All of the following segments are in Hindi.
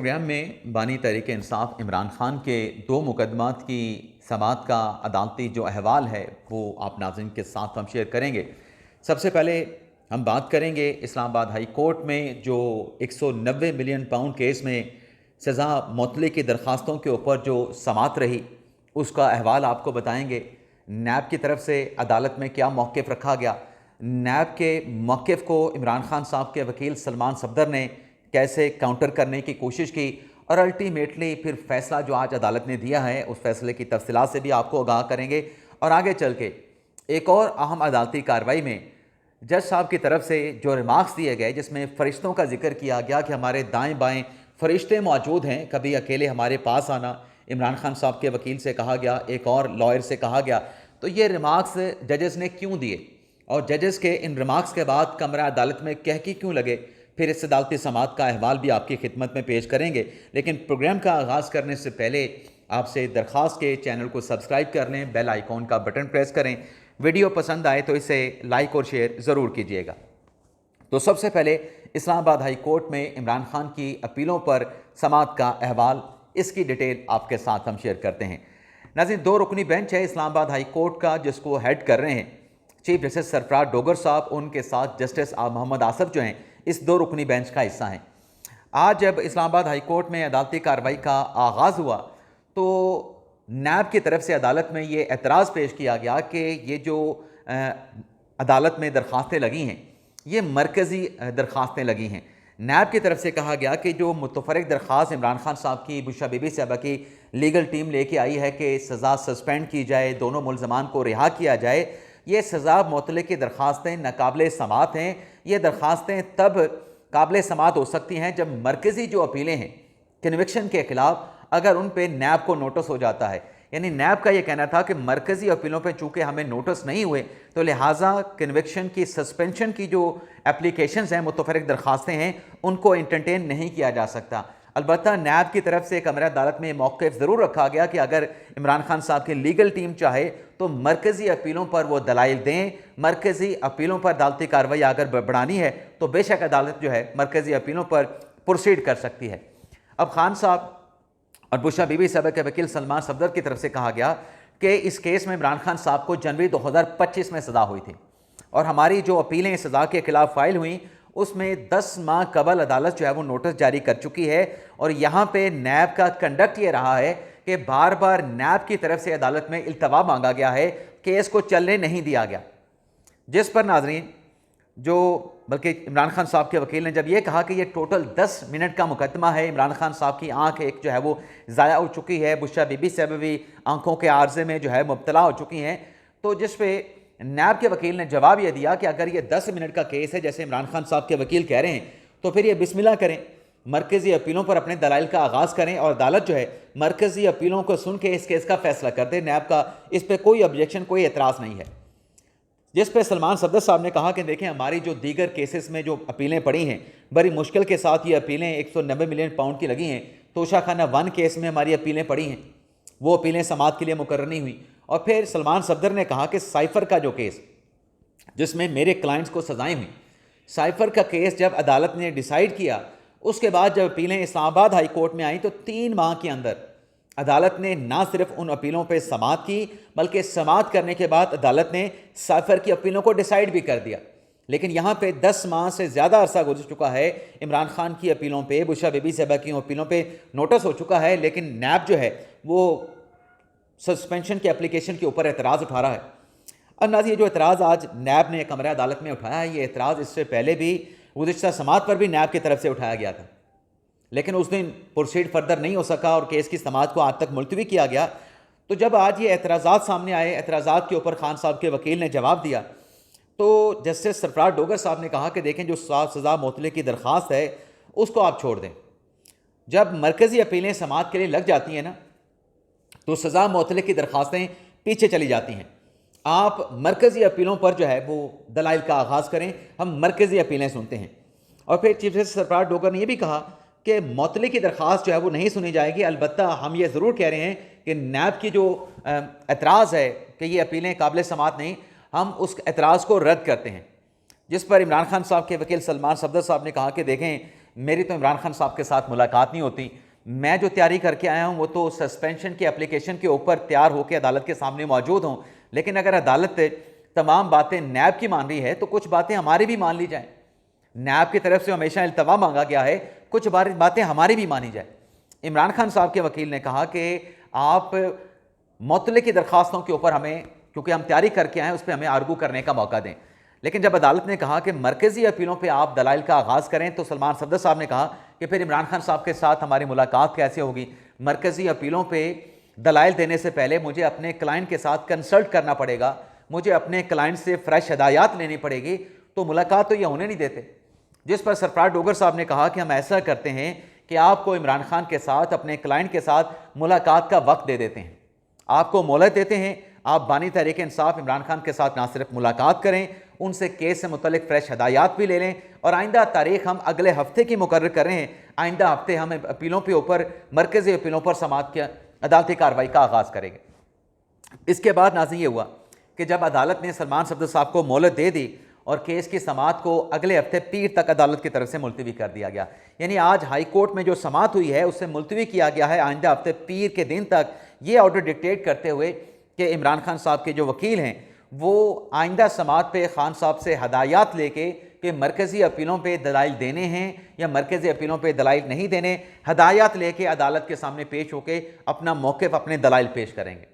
प्रोग्राम में बानी तहरीक इंसाफ इमरान खान के 2 मुकदमात की समाअत का अदालती जो अहवाल है वो आप नाज़रीन के साथ हम शेयर करेंगे। सबसे पहले हम बात करेंगे इस्लामाबाद हाई कोर्ट में जो 190 मिलियन पाउंड केस में सज़ा मुअत्तली की दरख्वास्तों के ऊपर जो समाअत रही उसका अहवाल आपको बताएंगे। नैब की तरफ से अदालत में क्या मौक़िफ़ रखा गया, नैब के मौक़िफ़ को इमरान खान साहब के वकील सलमान सफदर ने कैसे काउंटर करने की कोशिश की और अल्टीमेटली फिर फ़ैसला जो आज अदालत ने दिया है उस फैसले की तफसीलात से भी आपको आगाह करेंगे। और आगे चल के एक और अहम अदालती कार्रवाई में जज साहब की तरफ से जो रिमार्क्स दिए गए जिसमें फ़रिश्तों का जिक्र किया गया कि हमारे दाएं बाएं फ़रिश्ते मौजूद हैं, कभी अकेले हमारे पास आना इमरान खान साहब के वकील से कहा गया, एक और लॉयर से कहा गया। तो ये रिमार्क्स जजेस ने क्यों दिए और जजेस के इन रिमार्क्स के बाद कमरा अदालत में कहकी क्यों लगे, फिर इस अदालती समाअत का अहवाल भी आपकी खिदमत में पेश करेंगे। लेकिन प्रोग्राम का आगाज़ करने से पहले आपसे दरख्वास्त के चैनल को सब्सक्राइब कर लें, बेल आइकॉन का बटन प्रेस करें, वीडियो पसंद आए तो इसे लाइक और शेयर ज़रूर कीजिएगा। तो सबसे पहले इस्लामाबाद हाई कोर्ट में इमरान खान की अपीलों पर समाअत का अहवाल, इसकी डिटेल आपके साथ हम शेयर करते हैं। नाज़रीन, 2 रुकनी बेंच है इस्लामाबाद हाई कोर्ट का जिसको हेड कर रहे हैं चीफ जस्टिस सरफराज डोगर साहब, उनके साथ जस्टिस मोहम्मद आसफ जो हैं इस 2 रुकनी बेंच का हिस्सा हैं। आज जब इस्लामाबाद हाई कोर्ट में अदालती कार्रवाई का आगाज़ हुआ तो नैब की तरफ से अदालत में ये एतराज़ पेश किया गया कि ये जो अदालत में दरख्वास्तें लगी हैं ये मरकज़ी दरख्वास्तें लगी हैं। नैब की तरफ से कहा गया कि जो मुतफ़र्रिक़ दरख्वास्त इमरान खान साहब की बुशरा बीबी साहबा की लीगल टीम लेके आई है कि सज़ा सस्पेंड की जाए, दोनों मुल्ज़मान को रिहा किया जाए, ये सज़ा मुअत्तली की दरख्वास्तें नाकाबिल समाअत हैं। ये दरख्वास्तें तब काबिल समाअत हो सकती हैं जब मरकज़ी जो अपीलें हैं कन्विक्शन के ख़िलाफ़, अगर उन पे नैब को नोटिस हो जाता है। यानी नैब का ये कहना था कि मरकज़ी अपीलों पे चूँकि हमें नोटिस नहीं हुए तो लिहाजा कन्विक्शन की सस्पेंशन की जो एप्लीकेशंस हैं, मुतफ़र्रिक़ दरख्वास्तें हैं, उनको एंटरटेन नहीं किया जा सकता। अलबत्ता नैब की तरफ से कमरा अदालत में मौक़िफ़ ज़रूर रखा गया कि अगर इमरान खान साहब की लीगल टीम चाहे तो मरकज़ी अपीलों पर वो दलाइल दें। मरकज़ी अपीलों पर अदालती कार्रवाई अगर बढ़ानी है तो बेशक अदालत जो है मरकज़ी अपीलों पर प्रोसीड कर सकती है। अब खान साहब और बुशरा बीबी साहब के वकील सलमान सफदर की तरफ से कहा गया कि इस केस में इमरान खान साहब को जनवरी 2025 में सज़ा हुई थी और हमारी जो अपीलें सज़ा के ख़िलाफ़ फ़ाइल हुई उसमें 10 माह कबल अदालत जो है वो नोटिस जारी कर चुकी है। और यहाँ पे नैब का कंडक्ट ये रहा है कि बार बार नैब की तरफ से अदालत में इल्तवा मांगा गया है, केस को चलने नहीं दिया गया, जिस पर नाजरीन जो बल्कि इमरान खान साहब के वकील ने जब ये कहा कि ये टोटल 10 मिनट का मुकदमा है, इमरान खान साहब की आंख एक जो है वो ज़ाया हो चुकी है, बुशरा बीबी साहब भी आंखों के आर्जे में जो है मुब्तला हो चुकी हैं, तो जिस पे नैब के वकील ने जवाब ये दिया कि अगर ये 10 मिनट का केस है जैसे इमरान खान साहब के वकील कह रहे हैं तो फिर ये बिस्मिल्लाह करें, मरकज़ी अपीलों पर अपने दलाइल का आगाज़ करें और अदालत जो है मरकज़ी अपीलों को सुन के इस केस का फैसला कर दे। नैब का इस पर कोई ऑब्जेक्शन, कोई एतराज़ नहीं है। जिस पे सलमान सफदर साहब ने कहा कि देखें हमारी जो दीगर केसेस में जो अपीलें पड़ी हैं बड़ी मुश्किल के साथ ये अपीलें 190 मिलियन पाउंड की लगी हैं। तोशाखाना 1 केस में हमारी अपीलें पड़ी हैं, वो अपीलें समाअत के लिए मुकर्रर नहीं हुई। और फिर सलमान सफदर ने कहा कि साइफ़र का जो केस जिसमें मेरे क्लाइंट्स को सजाएं हुई, साइफ़र का केस जब अदालत ने डिसाइड किया उसके बाद जब अपीलें इस्लामाबाद हाई कोर्ट में आई तो 3 माह के अंदर अदालत ने ना सिर्फ उन अपीलों पर समाअत की बल्कि समाअत करने के बाद अदालत ने साइफ़र की अपीलों को डिसाइड भी कर दिया। लेकिन यहाँ पे 10 माह से ज़्यादा अरसा गुजर चुका है, इमरान खान की अपीलों पे, बुशरा बीबी साहबा की अपीलों पे नोटिस हो चुका है, लेकिन नैब जो है वो सस्पेंशन के एप्लीकेशन के ऊपर एतराज़ उठा रहा है। अब नाज़रीन, ये जो एतराज़ आज नैब ने कमरा अदालत में उठाया है, ये एतराज़ इससे पहले भी गुज़िश्ता समाअत पर भी नैब की तरफ से उठाया गया था, लेकिन उस दिन प्रोसीड फर्दर नहीं हो सका और केस की समाअत को आज तक मुलतवी किया गया। तो जब आज ये एतराज़ात सामने आए, एतराज़ात के ऊपर खान साहब के वकील ने जवाब दिया तो जस्टिस सरफराज डोगर साहब ने कहा कि देखें जो सज़ा मुअत्तली की दरख्वास्त है उसको आप छोड़ दें। जब मरकज़ी अपीलें समाअत के लिए लग जाती हैं ना तो सज़ा मुअत्तली की दरख्वास्तें पीछे चली जाती हैं। आप मरकज़ी अपीलों पर जो है वो दलाइल का आगाज़ करें, हम मरकज़ी अपीलें सुनते हैं। और फिर चीफ जस्टिस सरफराज डोगर ने यह भी कहा कि मुअत्तली की दरख्वास्त जो है वो नहीं सुनी जाएगी। अलबत्ता हम ये ज़रूर कह रहे हैं कि नैब की जो एतराज़ है कि ये अपीलें काबिल समाअत नहीं, हम उस एतराज़ को रद्द करते हैं। जिस पर इमरान खान साहब के वकील सलमान सफदर साहब ने कहा कि देखें मेरी तो इमरान खान साहब के साथ मुलाकात नहीं होती, मैं जो तैयारी करके आया हूँ वो तो सस्पेंशन की एप्लीकेशन के ऊपर तैयार होकर अदालत के सामने मौजूद हूँ, लेकिन अगर अदालत तमाम बातें नैब की मान रही है तो कुछ बातें हमारी भी मान ली जाएँ। नैब की तरफ से हमेशा इल्तवा मांगा गया है, कुछ बातें हमारी भी मानी जाए। इमरान खान साहब के वकील ने कहा कि आप मुअत्तले की दरख्वास्तों के ऊपर हमें, क्योंकि हम तैयारी करके आए हैं, उस पर हमें आर्गू करने का मौका दें। लेकिन जब अदालत ने कहा कि मरकज़ी अपीलों पे आप दलाइल का आगाज़ करें, तो सलमान सफदर साहब ने कहा कि फिर इमरान खान साहब के साथ हमारी मुलाकात कैसे होगी? मरकज़ी अपीलों पे दलाइल देने से पहले मुझे अपने क्लाइंट के साथ कंसल्ट करना पड़ेगा, मुझे अपने क्लाइंट से फ्रेश हदायत लेनी पड़ेगी, तो मुलाकात तो ये होने नहीं देते। जिस पर सरफराज डोगर साहब ने कहा कि हम ऐसा करते हैं कि आपको इमरान खान के साथ, अपने क्लाइंट के साथ मुलाकात का वक्त दे देते हैं, आपको मोहलत देते हैं, आप बानी तहरीक इंसाफ इमरान खान के साथ ना सिर्फ मुलाकात करें, उनसे केस से मुतल्लिक फ्रेश हदायत भी ले लें, और आइंदा तारीख हम अगले हफ्ते की मुकर्रर कर रहे हैं। आइंदा हफ्ते हम अपीलों के ऊपर, मरकज़ी अपीलों पर समाअत की अदालती कार्रवाई का आगाज़ करेंगे। इसके बाद नाज़रीन ये हुआ कि जब अदालत ने सलमान सफदर साहब को मोहलत दे दी और केस की समाअत को अगले हफ्ते पीर तक अदालत की तरफ से मुलतवी कर दिया गया, यानी आज हाई कोर्ट में जो समाअत हुई है उससे मुलतवी किया गया है आइंदा हफ्ते पीर के दिन तक, ये ऑर्डर डिक्टेट करते हुए कि इमरान खान साहब के जो वकील हैं वो आइंदा समाअत पे खान साहब से हदायत लेके कि मरकज़ी अपीलों पे दलाइल देने हैं या मरकज़ी अपीलों पे दलाइल नहीं देने, हदायत लेके अदालत के सामने पेश होकर अपना मौक़िफ़, अपने दलाइल पेश करेंगे।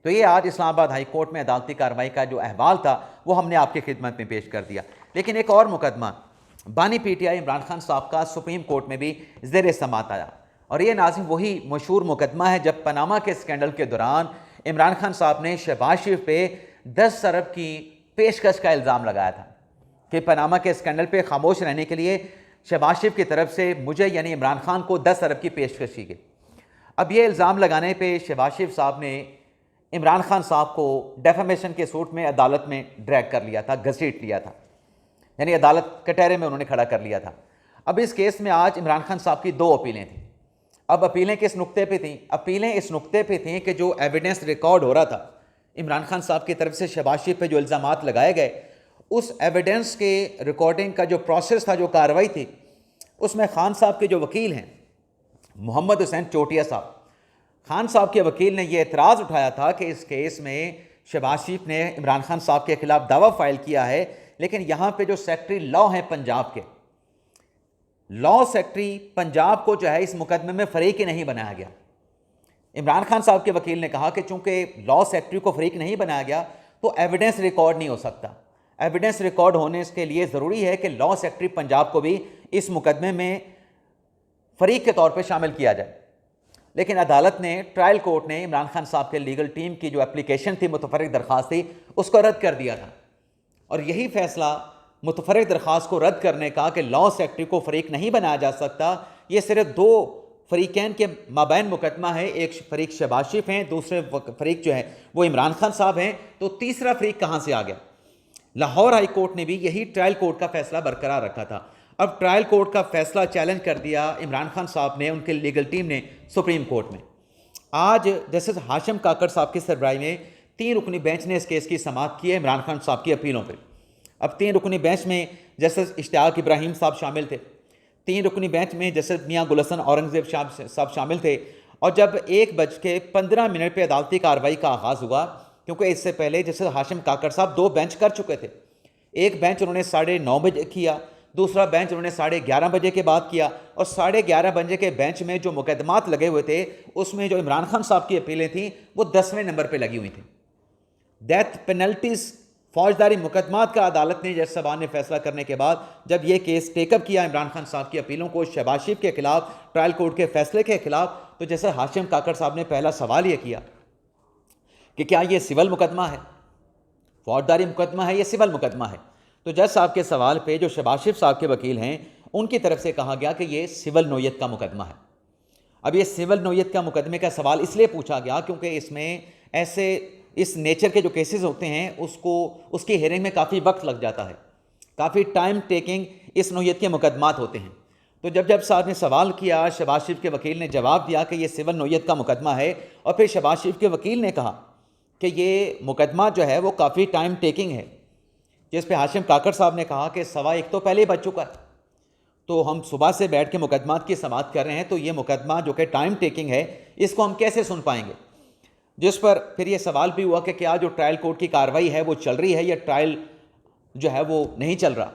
तो ये आज इस्लामाबाद हाई कोर्ट में अदालती कार्रवाई का जो अहवाल था वो हमने आपकी खिदमत में पेश कर दिया। लेकिन एक और मुकदमा बानी PTI इमरान खान साहब का सुप्रीम कोर्ट में भी ज़ेर समाअत आया, और ये नाज़रीन वही मशहूर मुकदमा है जब पनामा के स्कैंडल के दौरान इमरान खान साहब ने शहबाज शरीफ पे 10 अरब की पेशकश का इल्ज़ाम लगाया था कि पनामा के स्कैंडल पे खामोश रहने के लिए शहबाज शरीफ की तरफ से मुझे यानी इमरान खान को 10 अरब की पेशकश की गई। अब ये इल्ज़ाम लगाने पे शहबाज शरीफ साहब ने इमरान खान साहब को डेफेमेशन के सूट में अदालत में ड्रैग कर लिया था, घसीट लिया था, यानी अदालत कटहरे में उन्होंने खड़ा कर लिया था। अब इस केस में आज इमरान खान साहब की 2 अपीलें थीं। अब अपीलें किस नुक्ते पे थीं? अपीलें इस नुक्ते पे थीं कि जो एविडेंस रिकॉर्ड हो रहा था इमरान खान साहब की तरफ से शहबाज शरीफ पे जो इल्ज़ामात लगाए गए, उस एविडेंस के रिकॉर्डिंग का जो प्रोसेस था, जो कार्रवाई थी, उसमें खान साहब के जो वकील हैं मोहम्मद हुसैन चोटिया साहब, खान साहब के वकील ने यह एतराज़ उठाया था कि इस केस में शहबाज शरीफ ने इमरान खान साहब के खिलाफ दावा फाइल किया है, लेकिन यहाँ पे जो सेक्रेटरी लॉ हैं पंजाब के, लॉ सेक्रेटरी पंजाब को जो है इस मुकदमे में फरीक ही नहीं बनाया गया। इमरान खान साहब के वकील ने कहा कि चूंकि लॉ सेक्रेटरी को फरीक नहीं बनाया गया तो एविडेंस रिकॉर्ड नहीं हो सकता। एविडेंस रिकॉर्ड होने के लिए ज़रूरी है कि लॉ सेक्रेटरी पंजाब को भी इस मुकदमे में फरीक के तौर पर शामिल किया जाए। लेकिन अदालत ने, ट्रायल कोर्ट ने इमरान खान साहब के लीगल टीम की जो एप्लीकेशन थी, मुतफर्रिक दरख्वास्त थी, उसको रद्द कर दिया था। और यही फैसला मुतफर्रिक दरख्वास्त को रद्द करने का कि लॉ सेक्रेटरी को फरीक नहीं बनाया जा सकता, ये सिर्फ 2 फरीकैन के माबैन मुकदमा है। एक फरीक शहबाज शरीफ हैं, दूसरे फरीक जो है वो इमरान खान साहब हैं, तो तीसरा फरीक कहाँ से आ गया? लाहौर हाई कोर्ट ने भी यही ट्रायल कोर्ट का फैसला बरकरार रखा था। अब ट्रायल कोर्ट का फैसला चैलेंज कर दिया इमरान खान साहब ने, उनके लीगल टीम ने सुप्रीम कोर्ट में। आज जस्टिस हाशिम काकड़ साहब की सरबराही में 3 रुकनी बेंच ने इस केस की समाअत की है इमरान खान साहब की अपीलों पर। अब 3 रुकनी बेंच में जस्टिस इश्तियाक इब्राहिम साहब शामिल थे, 3 रुकनी बेंच में जस्टिस मियाँ गुलहसन औरंगजेब साहब शामिल थे। और जब 1:15 पे अदालती कार्रवाई का आगाज़ हुआ, क्योंकि इससे पहले जस्टिस हाशिम काकड़ साहब 2 बेंच कर चुके थे। एक बेंच उन्होंने 9:30 बजे किया, दूसरा बेंच उन्होंने 11:30 बजे के बाद किया, और 11:30 बजे के बेंच में जो मुकदमात लगे हुए थे उसमें जो इमरान खान साहब की अपीलें थीं वो 10वें नंबर पे लगी हुई थी। डेथ पेनल्टीज, फौजदारी मुकदमात का अदालत ने जज साहबान ने फैसला करने के बाद जब ये केस टेकअप किया इमरान खान साहब की अपीलों को शहबाज शरीफ के खिलाफ, ट्रायल कोर्ट के फैसले के खिलाफ, तो जैसे हाशिम काकड़ साहब ने पहला सवाल ये किया कि क्या ये सिविल मुकदमा है, फौजदारी मुकदमा है या सिविल मुकदमा है? तो जज साहब के सवाल पे जो शहबाज शरीफ साहब के वकील हैं उनकी तरफ से कहा गया कि ये सिविल नोयत का मुकदमा है। अब ये सिविल नोयत का मुकदमे का सवाल इसलिए पूछा गया क्योंकि इसमें ऐसे इस नेचर के जो केसेस होते हैं उसकी हेयरिंग में काफ़ी वक्त लग जाता है, काफ़ी टाइम टेकिंग इस नोयत के मुकदमात होते हैं। तो जब साहब ने सवाल किया, शहबाज शरीफ के वकील ने जवाब दिया कि ये सिविल नोयत का मुकदमा है, और फिर शहबाज शरीफ के वकील ने कहा कि ये मुकदमा जो है वो काफ़ी टाइम टेकिंग है, जिस पे हाशिम काकड़ साहब ने कहा कि 1:15 तो पहले ही बच चुका है। तो हम सुबह से बैठ के मुकदमात की समाअत कर रहे हैं, तो ये मुकदमा जो कि टाइम टेकिंग है, इसको हम कैसे सुन पाएंगे। जिस पर फिर ये सवाल भी हुआ कि क्या जो ट्रायल कोर्ट की कार्रवाई है वो चल रही है या ट्रायल जो है वो नहीं चल रहा।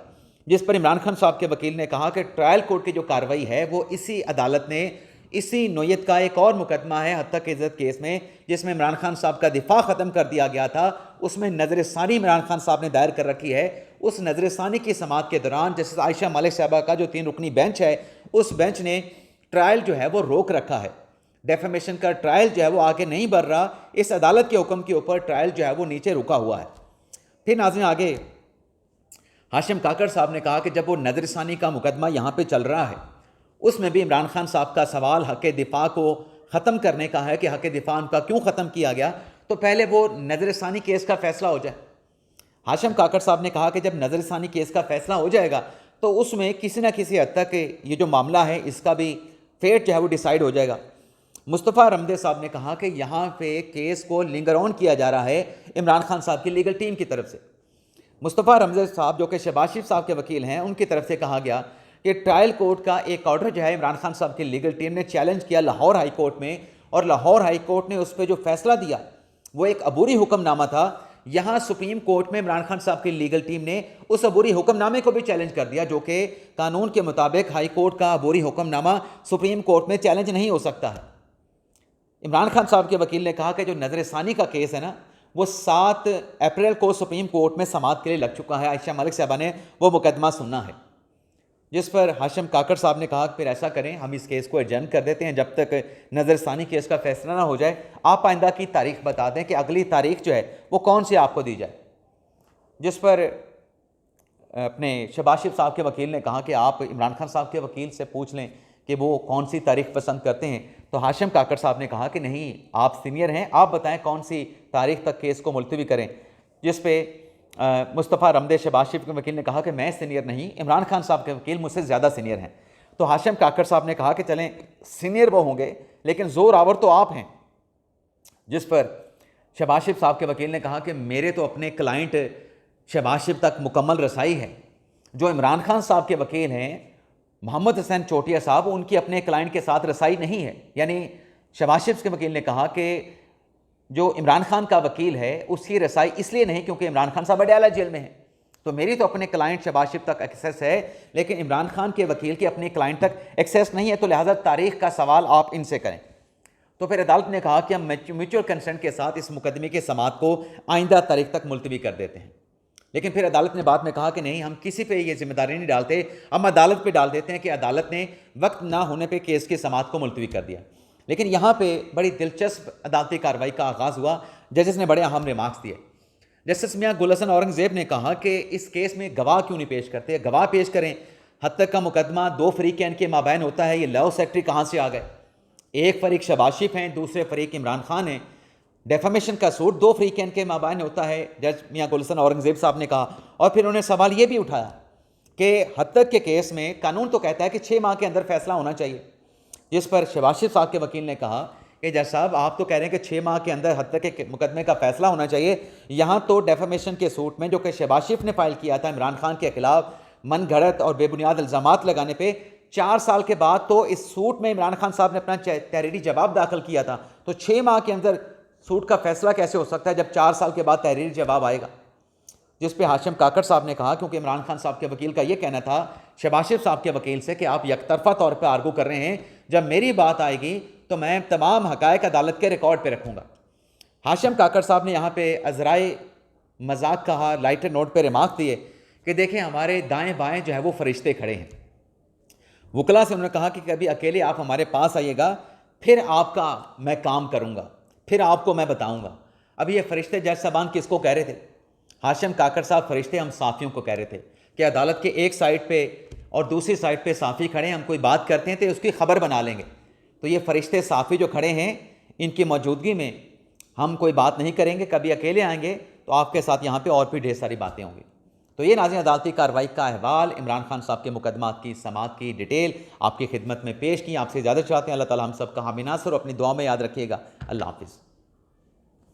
जिस पर इमरान खान साहब के वकील ने कहा कि ट्रायल कोर्ट की जो कार्रवाई है वो इसी अदालत ने इसी नोयत का एक और मुकदमा है हद तक इज़्ज़त केस में, जिसमें इमरान खान साहब का दिफा ख़त्म कर दिया गया था, उसमें नज़र सानी इमरान खान साहब ने दायर कर रखी है। उस नज़र सानी की समाअत के दौरान जस्टिस आयशा मलिक साहबा का जो 3 रुकनी बेंच है, उस बेंच ने ट्रायल जो है वो रोक रखा है। डेफेमेशन का ट्रायल जो है वो आगे नहीं बढ़ रहा। इस अदालत के हुक्म के ऊपर ट्रायल जो है वो नीचे रुका हुआ है। फिर नाज़रीन आगे हाशिम काकड़ साहब ने कहा कि जब वो नज़र सानी का मुकदमा यहाँ पे चल रहा है, उसमें भी इमरान खान साहब का सवाल हक़ दिफा को ख़त्म करने का है कि हक़ दिफा उनका क्यों ख़त्म किया गया, तो पहले वो नज़र सानी केस का फ़ैसला हो जाए। हाशिम काकड़ साहब ने कहा कि जब नज़र सानी केस का फ़ैसला हो जाएगा तो उसमें किसी न किसी हद तक ये जो मामला है इसका भी फेट जो है वो डिसाइड हो जाएगा। मुस्तफ़ा रमदे साहब ने कहा कि यहाँ पे केस को लिंगर ऑन किया जा रहा है इमरान खान साहब की लीगल टीम की तरफ से। मुस्तफ़ा रमदे साहब जो कि शहबाज शरीफ साहब के वकील हैं, उनकी तरफ से कहा गया कि ट्रायल कोर्ट का एक ऑर्डर जो है इमरान खान साहब की लीगल टीम ने चैलेंज किया लाहौर हाई कोर्ट में, और लाहौर हाई कोर्ट ने उस पर जो फैसला दिया वो एक अबूरी हुक्मनामा था। यहाँ सुप्रीम कोर्ट में इमरान खान साहब की लीगल टीम ने उस अबूरी हुक्मनामे को भी चैलेंज कर दिया, जो कि कानून के मुताबिक हाई कोर्ट का अबूरी हुक्मनामा सुप्रीम कोर्ट में चैलेंज नहीं हो सकता है। इमरान खान साहब के वकील ने कहा कि जो नज़र सानी का केस है ना, वो 7 अप्रैल को सुप्रीम कोर्ट में समाअत के लिए लग चुका है। आयशा मलिक साहबा ने वो मुकदमा सुनना है। जिस पर हाशिम काकड़ साहब ने कहा कि फिर ऐसा करें, हम इस केस को एडजर्न कर देते हैं जब तक नज़र सानी केस का फैसला ना हो जाए। आप आइंदा की तारीख बता दें कि अगली तारीख जो है वो कौन सी आपको दी जाए। जिस पर अपने शहबाज शरीफ साहब के वकील ने कहा कि आप इमरान खान साहब के वकील से पूछ लें कि वो कौन सी तारीख पसंद करते हैं। तो हाशिम काकड़ साहब ने कहा कि नहीं, आप सीनियर हैं, आप बताएं कौन सी तारीख तक केस को मुलतवी करें। जिस पे मुस्तफ़ा रमदे शहबाज शरीफ के वकील ने कहा कि मैं सीनियर नहीं, इमरान खान साहब के वकील मुझसे ज़्यादा सीनियर हैं। तो हाशिम काकड़ साहब ने कहा कि चलें, सीनियर वो होंगे लेकिन ज़ोर आवर तो आप हैं। जिस पर शहबाज शरीफ साहब के वकील ने कहा कि मेरे तो अपने क्लाइंट शहबाज शरीफ तक मुकम्मल रसाई है। जो इमरान खान साहब के वकील हैं मोहम्मद हुसैन चोटिया साहब, उनकी अपने क्लाइंट के साथ रसाई नहीं है। यानी शहबाज शरीफ के वकील ने कहा कि जो इमरान खान का वकील है उसकी रसाई इसलिए नहीं क्योंकि इमरान खान साहब अडयाला जेल में है। तो मेरी तो अपने क्लाइंट शहबाज शरीफ तक एक्सेस है, लेकिन इमरान खान के वकील की अपने क्लाइंट तक एक्सेस नहीं है, तो लिहाजा तारीख का सवाल आप इनसे करें। तो फिर अदालत ने कहा कि हम म्यूचुअल कंसेंट के साथ इस मुकदमे के समाअत को आइंदा तारीख तक मुलतवी कर देते हैं। लेकिन फिर अदालत ने बाद में कहा कि नहीं, हम किसी पे ये जिम्मेदारी नहीं डालते, हम अदालत पे डाल देते हैं कि अदालत ने वक्त ना होने पे केस की समाअत को मुलतवी कर दिया। लेकिन यहाँ पे बड़ी दिलचस्प अदालती कार्रवाई का आगाज़ हुआ। जजेस ने बड़े अहम रिमार्क्स दिए। जस्टिस मियां गुल हसन औरंगज़ेब ने कहा कि इस केस में गवाह क्यों नहीं पेश करते, गवाह पेश करें। हद तक का मुकदमा 2 फरीक़ैन के माबैन होता है, ये लॉ सेक्रेटरी कहाँ से आ गए। एक फरीक शहबाज शरीफ हैं, दूसरे फरीक इमरान खान हैं। डेफामेशन का सूट 2 फरीक़ैन के माबैन होता है, जज मियां गुल हसन औरंगज़ेब साहब ने कहा। और फिर उन्होंने सवाल ये भी उठाया कि हद तक के केस में कानून तो कहता है कि 6 माह के अंदर फैसला होना चाहिए। जिस पर शहबाज शरीफ साहब के वकील ने कहा कि जज साहब, आप तो कह रहे हैं कि 6 माह के अंदर हद तक के मुकदमे का फैसला होना चाहिए। यहाँ तो डेफामेशन के सूट में जो कि शहबाज शरीफ ने फाइल किया था इमरान खान के खिलाफ मन घड़त और बेबुनियाद इल्ज़ामात लगाने पे, 4 साल के बाद तो इस सूट में इमरान खान साहब ने अपना तहरीरी जवाब दाखिल किया था। तो 6 माह के अंदर सूट का फैसला कैसे हो सकता है जब 4 साल के बाद तहरीरी जवाब आएगा। जिस पे हाशिम काकड़ साहब ने कहा, क्योंकि इमरान खान साहब के वकील का ये कहना था शहबाज शरीफ साहब के वकील से कि आप यकतरफा तौर पर आर्गू कर रहे हैं, जब मेरी बात आएगी तो मैं तमाम हकायक अदालत के रिकॉर्ड पे रखूँगा। हाशिम काकड़ साहब ने यहाँ पे अजराए मजाक कहा, लाइटर नोट पे रिमार्क दिए कि देखें हमारे दाएँ बाएँ जो है वो फरिश्ते खड़े हैं। वकला से उन्होंने कहा कि कभी अकेले आप हमारे पास आइएगा, फिर आपका मैं काम करूँगा, फिर आपको मैं बताऊँगा। अभी ये फरिश्ते जज साहबान किसको कह रहे थे? हाशिम काकड़ साहब फरिश्ते हम साफ़ियों को कह रहे थे कि अदालत के एक साइड पे और दूसरी साइड पे साफ़ी खड़े हैं, हम कोई बात करते हैं तो उसकी खबर बना लेंगे। तो ये फरिश्ते साफ़ी जो खड़े हैं, इनकी मौजूदगी में हम कोई बात नहीं करेंगे, कभी अकेले आएंगे तो आपके साथ यहाँ पे और भी ढेर सारी बातें होंगी। तो ये नाज़रीन अदालती कार्रवाई का अहवाल, इमरान खान साहब के मुकदमात की समाअत की डिटेल आपकी खिदमत में पेश की। आपसे इजाज़त चाहते हैं। अल्लाह ताला हम सब का हामी नासर और अपनी दुआ में याद रखिएगा। अल्लाह हाफ़िज़।